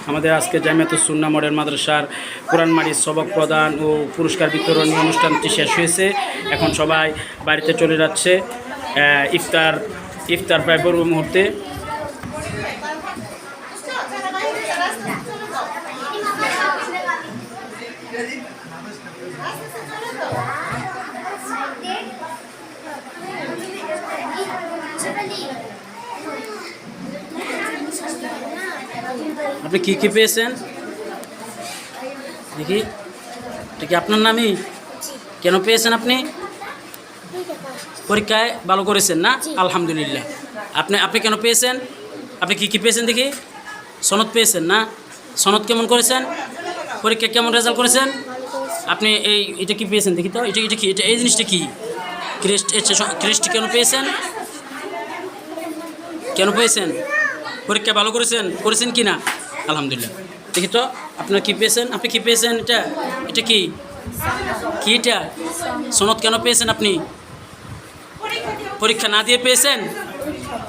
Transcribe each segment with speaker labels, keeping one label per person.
Speaker 1: আমাদের আজকে জামিয়াতুস সুন্নাহ মডেল মাদ্রাসার কোরআনমারির সবক প্রদান ও পুরস্কার বিতরণী অনুষ্ঠানটি শেষ হয়েছে। এখন সবাই বাড়িতে চলে যাচ্ছে। ইফতার প্রায় পূর্ব মুহূর্তে। আপনি কি পেয়েছেন দেখি? এটা কি আপনার নামই? কেন পেয়েছেন আপনি? পরীক্ষায় ভালো করেছেন না? আলহামদুলিল্লাহ। আপনি কেন পেয়েছেন? আপনি কি পেয়েছেন দেখি? সনদ পেয়েছেন না? সনদ কেমন করেছেন? পরীক্ষায় কেমন রেজাল্ট করেছেন? আপনি এটা কি পেয়েছেন দেখি তো? এটা কি? এই জিনিসটা কি? ক্রেস্ট কেন পেয়েছেন? কেন পেয়েছেন? পরীক্ষা ভালো করেছেন কি না? আলহামদুলিল্লাহ। দেখি তো আপনার কি পেয়েছেন? আপনি কি পেয়েছেন? এটা কি এটা? সনদ কেন পেয়েছেন আপনি? পরীক্ষা না দিয়ে পেয়েছেন?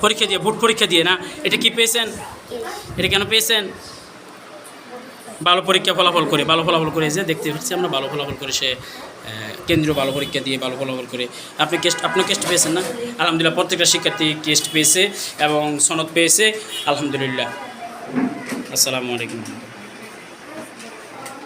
Speaker 1: পরীক্ষা দিয়ে, বোর্ড পরীক্ষা দিয়ে না? এটা কি পেয়েছেন? এটা কেন পেয়েছেন? ভালো ফলাফল করে যে দেখতে পাচ্ছি আমরা, ভালো ফলাফল করে সে কেন্দ্রীয় ভালো পরীক্ষা দিয়ে ভালো ফলাফল করে। আপনি টেস্ট পেয়েছেন না? আলহামদুলিল্লাহ। প্রত্যেকটা শিক্ষার্থী টেস্ট পেয়েছে এবং সনদ পেয়েছে। আলহামদুলিল্লাহ। আসসালামু আলাইকুম।